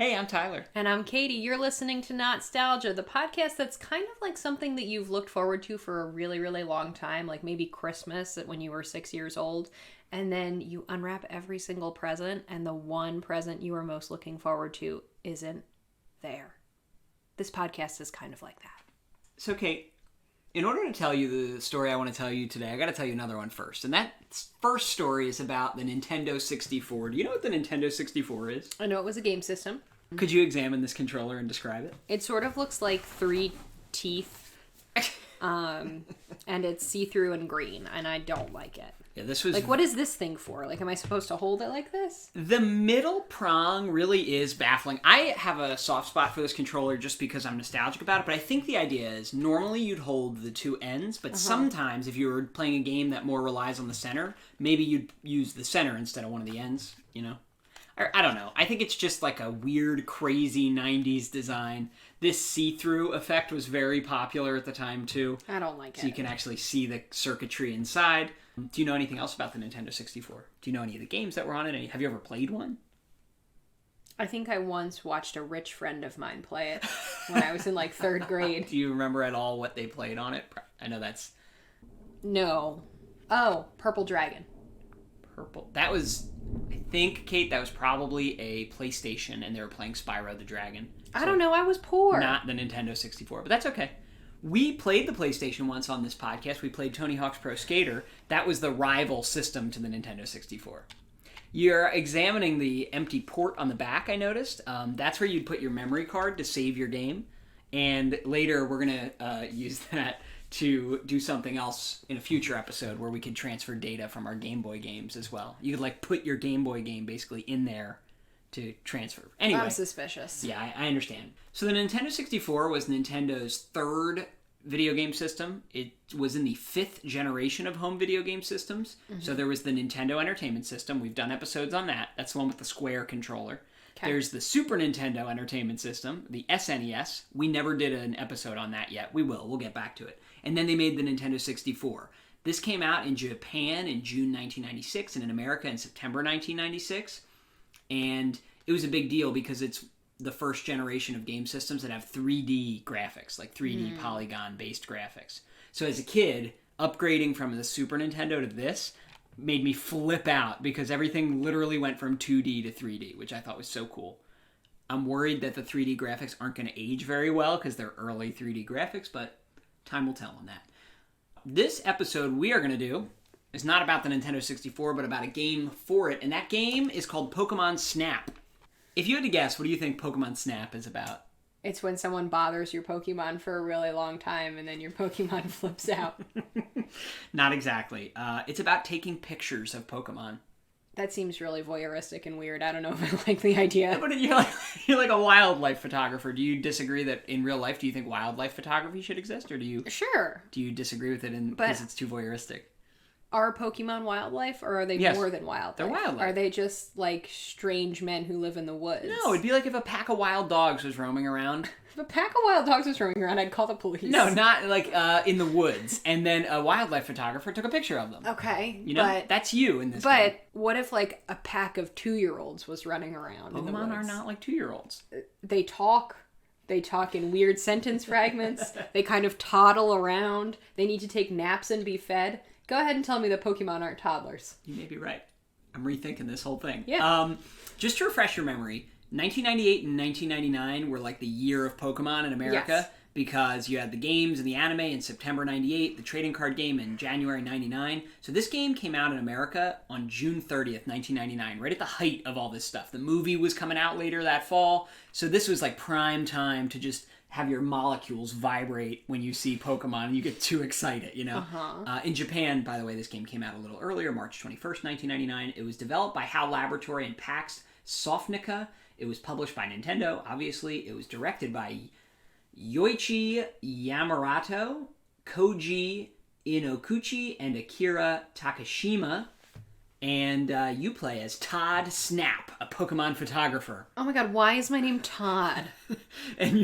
Hey, I'm Tyler. And I'm Katie. You're listening to Not-Stalgia, the podcast that's kind of like something that you've looked forward to for a really, really long time, like maybe Christmas when you were 6 years old, and then you unwrap every single present, and the one present you are most looking forward to isn't there. This podcast is kind of like that. So, Kate, in order to tell you the story I want to tell you today, I got to tell you another one first. And that first story is about the Nintendo 64. Do you know what the Nintendo 64 is? I know it was a game system. Could you examine this controller and describe it? It sort of looks like 3 teeth, and it's see-through and green, and I don't like it. Yeah, this was... Like, what is this thing for? Like, am I supposed to hold it like this? The middle prong really is baffling. I have a soft spot for this controller just because I'm nostalgic about it, but I think the idea is normally you'd hold the two ends, but sometimes if you were playing a game that more relies on the center, maybe you'd use the center instead of one of the ends, you know? I don't know. I think it's just like a weird, crazy 90s design. This see-through effect was very popular at the time, too. I don't like it. So you can actually see the circuitry inside. Do you know anything else about the Nintendo 64? Do you know any of the games that were on it? Have you ever played one? I think I once watched a rich friend of mine play it when I was in, like, 3rd grade. Do you remember at all what they played on it? I know that's... No. Oh, Purple Dragon. Purple. That was... I think, Kate, that was probably a PlayStation, and they were playing Spyro the Dragon. So I don't know, I was poor. Not the Nintendo 64, but that's okay. We played the PlayStation once on this podcast. We played Tony Hawk's Pro Skater. That was the rival system to the Nintendo 64. You're examining the empty port on the back, I noticed. That's where you'd put your memory card to save your game. And later, we're going to use that to do something else in a future episode where we could transfer data from our Game Boy games as well. You could like put your Game Boy game basically in there to transfer. Anyway. I'm suspicious. Yeah, I understand. So the Nintendo 64 was Nintendo's 3rd video game system. It was in the 5th generation of home video game systems. Mm-hmm. So there was the Nintendo Entertainment System. We've done episodes on that. That's the one with the square controller. Okay. There's the Super Nintendo Entertainment System, the SNES. We never did an episode on that yet. We will. We'll get back to it. And then they made the Nintendo 64. This came out in Japan in June 1996 and in America in September 1996. And it was a big deal because it's the first generation of game systems that have 3D graphics, like 3D polygon-based graphics. So as a kid, upgrading from the Super Nintendo to this made me flip out because everything literally went from 2D to 3D, which I thought was so cool. I'm worried that the 3D graphics aren't going to age very well because they're early 3D graphics, but time will tell on that. This episode we are going to do is not about the Nintendo 64, but about a game for it, and that game is called Pokémon Snap. If you had to guess, what do you think Pokémon Snap is about? It's when someone bothers your Pokemon for a really long time and then your Pokemon flips out. Not exactly. It's about taking pictures of Pokemon. That seems really voyeuristic and weird. I don't know if I like the idea. But you're like a wildlife photographer. Do you disagree that in real life, do you think wildlife photography should exist? Or do you disagree with it because it's too voyeuristic? Are Pokemon wildlife, or are they more than wildlife? They're wildlife. Are they just, like, strange men who live in the woods? No, it'd be like if a pack of wild dogs was roaming around. If a pack of wild dogs was roaming around, I'd call the police. No, not, like, in the woods. And then a wildlife photographer took a picture of them. Okay, you know, that's you in this game. But what if, like, a pack of 2-year-olds was running around in the woods? Pokemon are not like 2-year-olds. They talk. They talk in weird sentence fragments. They kind of toddle around. They need to take naps and be fed. Go ahead and tell me that Pokemon aren't toddlers. You may be right. I'm rethinking this whole thing. Yeah. Just to refresh your memory, 1998 and 1999 were like the year of Pokemon in America because you had the games and the anime in September 98, the trading card game in January 99. So this game came out in America on June 30th, 1999, right at the height of all this stuff. The movie was coming out later that fall. So this was like prime time to just have your molecules vibrate when you see Pokemon and you get too excited, you know? In Japan, by the way, this game came out a little earlier, March 21st, 1999. It was developed by HAL Laboratory and Pax Softnica. It was published by Nintendo, obviously. It was directed by Yoichi Yamarato, Koji Inokuchi, and Akira Takashima. And you play as Todd Snap, a Pokemon photographer. Oh my god, why is my name Todd? And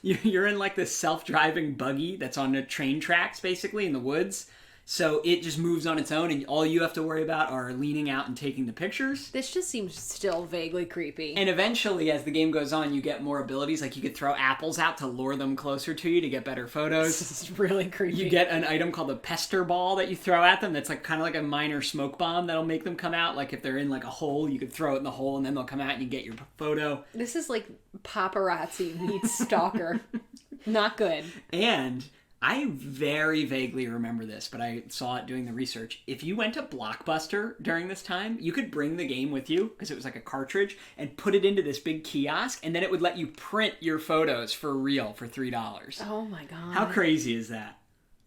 you're in like this self-driving buggy that's on the train tracks, basically, in the woods. So it just moves on its own, and all you have to worry about are leaning out and taking the pictures. This just seems still vaguely creepy. And eventually, as the game goes on, you get more abilities. Like you could throw apples out to lure them closer to you to get better photos. This is really creepy. You get an item called a pester ball that you throw at them. That's like kind of like a minor smoke bomb that'll make them come out. Like if they're in like a hole, you could throw it in the hole, and then they'll come out and you get your photo. This is like paparazzi meets stalker. Not good. And I very vaguely remember this, but I saw it doing the research. If you went to Blockbuster during this time, you could bring the game with you, because it was like a cartridge, and put it into this big kiosk, and then it would let you print your photos for real for $3. Oh my god. How crazy is that?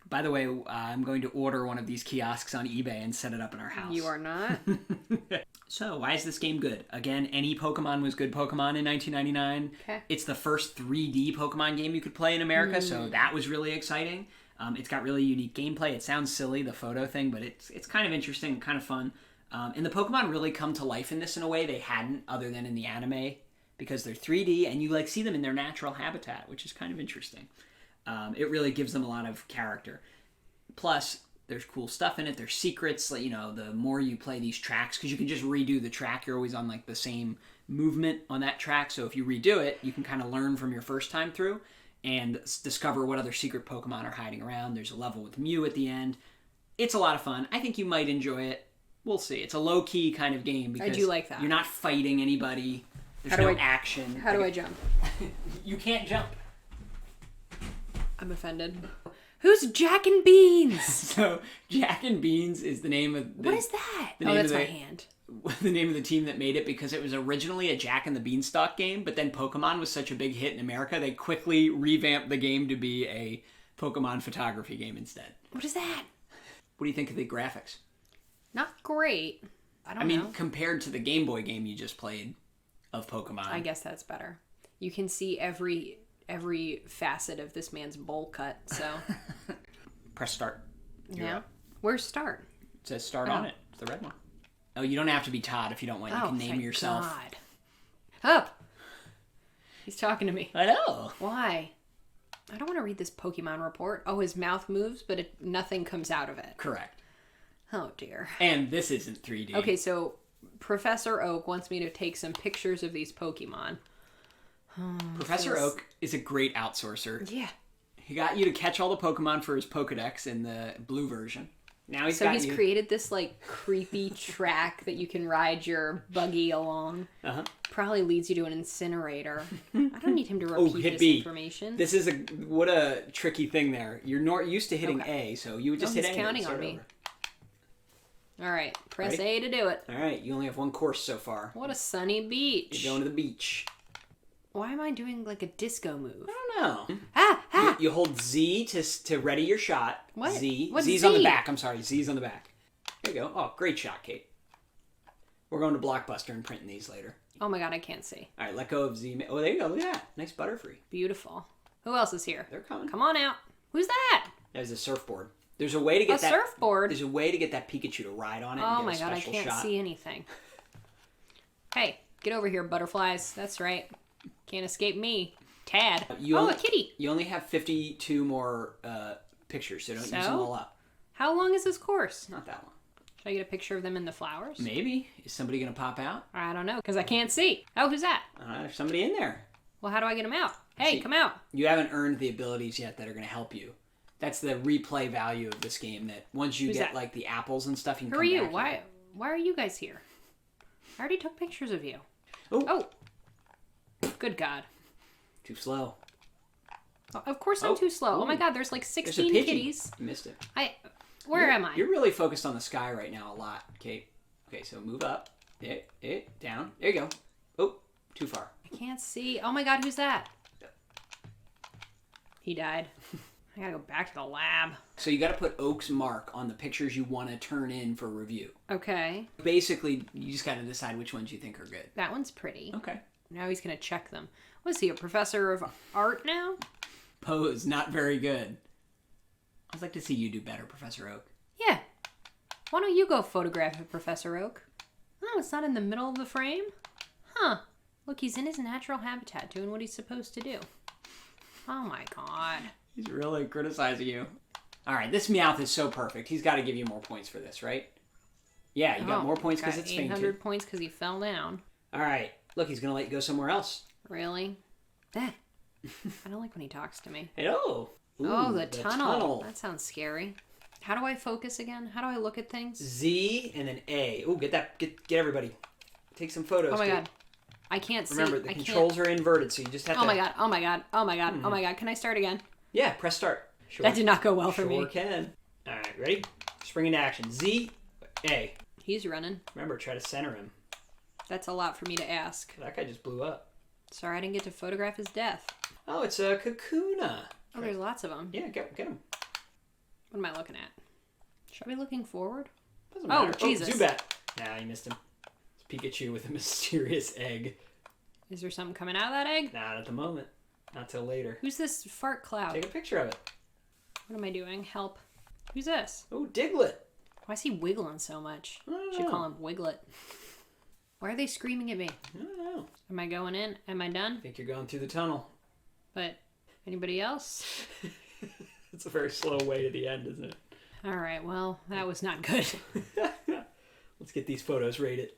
By the way, I'm going to order one of these kiosks on eBay and set it up in our house. You are not? So, why is this game good? Again, any Pokemon was good Pokemon in 1999. Okay. It's the first 3D Pokemon game you could play in America, so that was really exciting. It's got really unique gameplay. It sounds silly, the photo thing, but it's kind of interesting, kind of fun. And the Pokemon really come to life in this in a way they hadn't, other than in the anime, because they're 3D, and you like see them in their natural habitat, which is kind of interesting. It really gives them a lot of character. Plus, there's cool stuff in it. There's secrets. Like, you know, the more you play these tracks, because you can just redo the track. You're always on like the same movement on that track. So if you redo it, you can kind of learn from your first time through and discover what other secret Pokemon are hiding around. There's a level with Mew at the end. It's a lot of fun. I think you might enjoy it. We'll see. It's a low-key kind of game because I do like that. You're not fighting anybody. There's no action. How do I jump? You can't jump. I'm offended. Who's Jack and Beans? So, Jack and Beans is the name of... What is that? Oh, that's my hand. The name of the team that made it, because it was originally a Jack and the Beanstalk game, but then Pokemon was such a big hit in America, they quickly revamped the game to be a Pokemon photography game instead. What is that? What do you think of the graphics? Not great. I mean, compared to the Game Boy game you just played of Pokemon. I guess that's better. You can see every facet of this man's bowl cut, so... Press start. Yeah. Where's start? It says start on it. It's the red one. Oh, you don't have to be Todd if you don't want. You can name yourself. God. Up! He's talking to me. I know. Why? I don't want to read this Pokemon report. Oh, his mouth moves, but nothing comes out of it. Correct. Oh, dear. And this isn't 3D. Okay, so Professor Oak wants me to take some pictures of these Pokemon. Professor Oak is a great outsourcer. Yeah. He got you to catch all the Pokemon for his Pokedex in the blue version. Now he's created this like creepy track that you can ride your buggy along. Uh-huh. Probably leads you to an incinerator. I don't need him to repeat this information. This is what a tricky thing there. You're not used to hitting A, so you would just hit A. He's counting on me. Over. All right, press A to do it. All right, you only have one course so far. What a sunny beach. You're going to the beach. Why am I doing like a disco move? I don't know. Ah! You hold Z to ready your shot. What? Z. What's Z's Z? on the back. I'm sorry. Z's on the back. There you go. Oh, great shot, Kate. We're going to Blockbuster and printing these later. Oh my god, I can't see. All right, let go of Z. Oh, there you go. Look at that. Nice Butterfree. Beautiful. Who else is here? They're coming. Come on out. Who's that? There's a surfboard. There's a way to get that surfboard. There's a way to get that Pikachu to ride on it. Oh and my get a god, I special can't shot. see anything. Hey, get over here, butterflies. That's right. Can't escape me. Tad. A kitty. You only have 52 more pictures, so don't use them all up. How long is this course? Not that long. Should I get a picture of them in the flowers? Maybe. Is somebody going to pop out? I don't know, because I can't see. Oh, who's that? There's somebody in there. Well, how do I get him out? Hey, come out. You haven't earned the abilities yet that are going to help you. That's the replay value of this game, that once you get like the apples and stuff, you can Who come are you? back. Why are you guys here? I already took pictures of you. Oh. Good God. Too slow. Oh, of course I'm too slow. Oh my God, there's like 16 kitties. You missed it. Where am I? You're really focused on the sky right now a lot, Kate. Okay, so move up. Down. There you go. Oh, too far. I can't see. Oh my God, who's that? He died. I gotta go back to the lab. So you gotta put Oak's mark on the pictures you want to turn in for review. Okay. Basically, you just gotta decide which ones you think are good. That one's pretty. Okay. Now he's gonna check them. What is he, a professor of art now? Pose, not very good. I'd like to see you do better, Professor Oak. Yeah. Why don't you go photograph it, Professor Oak? Oh, it's not in the middle of the frame? Huh. Look, he's in his natural habitat doing what he's supposed to do. Oh my God. He's really criticizing you. All right, this Meowth is so perfect. He's got to give you more points for this, right? Yeah, you got more points because it's fainted. 800 points because he fell down. All right. Look, he's going to let you go somewhere else. Really? I don't like when he talks to me. Hello. Ooh, oh, the tunnel. That sounds scary. How do I focus again? How do I look at things? Z and then A. Ooh, get everybody. Take some photos. Oh my god. I can't see. Remember, the controls are inverted, so you just have to... Oh my god. Oh my god. Oh my god. Oh my god. Can I start again? Yeah, press start. Sure. That did not go well for me. Sure can. All right, ready? Spring into action. Z, A. He's running. Remember, try to center him. That's a lot for me to ask. That guy just blew up. Sorry, I didn't get to photograph his death. Oh, it's a Kakuna. Oh, there's lots of them. Yeah, get him. What am I looking at? Should I be looking forward? Doesn't matter. Oh, Jesus. Zubat. Nah, you missed him. It's Pikachu with a mysterious egg. Is there something coming out of that egg? Not at the moment. Not till later. Who's this fart cloud? Take a picture of it. What am I doing? Help. Who's this? Oh, Diglett. Why is he wiggling so much? I don't Should know. call him Wiglet. Why are they screaming at me? I don't know. Am I going in? Am I done? I think you're going through the tunnel. But anybody else? It's a very slow way to the end, isn't it? All right, well, that was not good. Let's get these photos rated.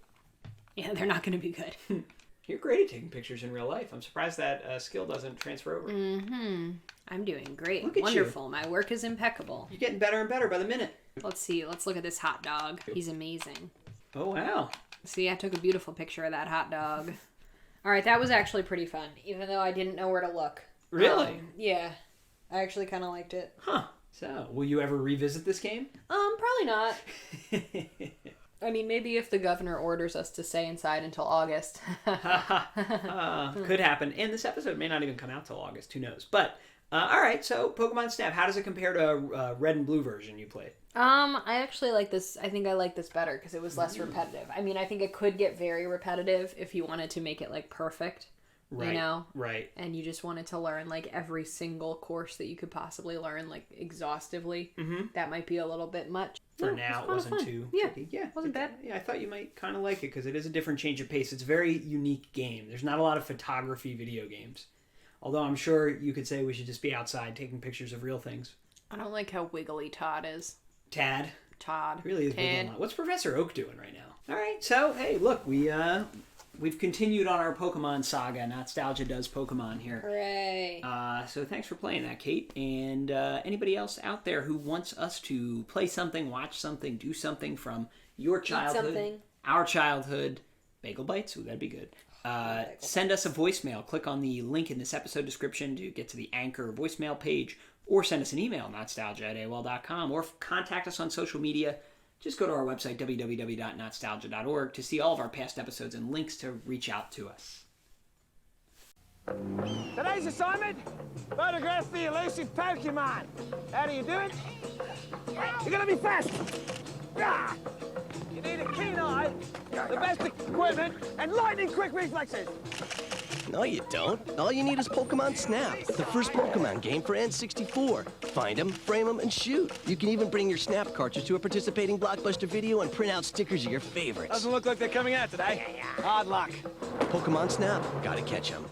Yeah, they're not going to be good. You're great at taking pictures in real life. I'm surprised that skill doesn't transfer over. Mm-hmm. I'm doing great. Look at Wonderful. My work is impeccable. You're getting better and better by the minute. Let's see. Let's look at this hot dog. He's amazing. Oh, wow. See, I took a beautiful picture of that hot dog. All right, that was actually pretty fun, even though I didn't know where to look. Really? Yeah. I actually kind of liked it. Huh. So, will you ever revisit this game? Probably not. I mean, maybe if the governor orders us to stay inside until August. Could happen. And this episode may not even come out till August. Who knows? But, all right. So, Pokemon Snap, how does it compare to red and blue version you played? I actually like this. I think I like this better because it was less repetitive. I mean, I think it could get very repetitive if you wanted to make it, like, perfect. Right. You know? Right. And you just wanted to learn, like, every single course that you could possibly learn, like, exhaustively. Mm-hmm. That might be a little bit much. For now, it wasn't too tricky. Yeah. Wasn't bad. Yeah, I thought you might kind of like it because it is a different change of pace. It's a very unique game. There's not a lot of photography video games. Although I'm sure you could say we should just be outside taking pictures of real things. I don't like how wiggly Todd is. Todd really is wiggling a lot. What's Professor Oak doing right now? All right, so hey, look, we've continued on our Pokemon saga. Not-Stalgia does Pokemon here. Hooray! So thanks for playing that, Kate. And anybody else out there who wants us to play something, watch something, do something from your childhood, our childhood, bagel bites. Ooh, that'd be good. Send us a voicemail. Click on the link in this episode description to get to the Anchor voicemail page, or send us an email, notstalgia@AOL.com, or contact us on social media. Just go to our website, www.notstalgia.org, to see all of our past episodes and links to reach out to us. Today's assignment, photograph the elusive Pokemon. How do you do it? You're gonna be fast. Ah! You need a keen eye, the best equipment, and lightning-quick reflexes. No, you don't. All you need is Pokemon Snap, the first Pokemon game for N64. Find them, frame them, and shoot. You can even bring your Snap cartridge to a participating Blockbuster Video and print out stickers of your favorites. Doesn't look like they're coming out today. Hard luck. Pokemon Snap. Gotta catch 'em.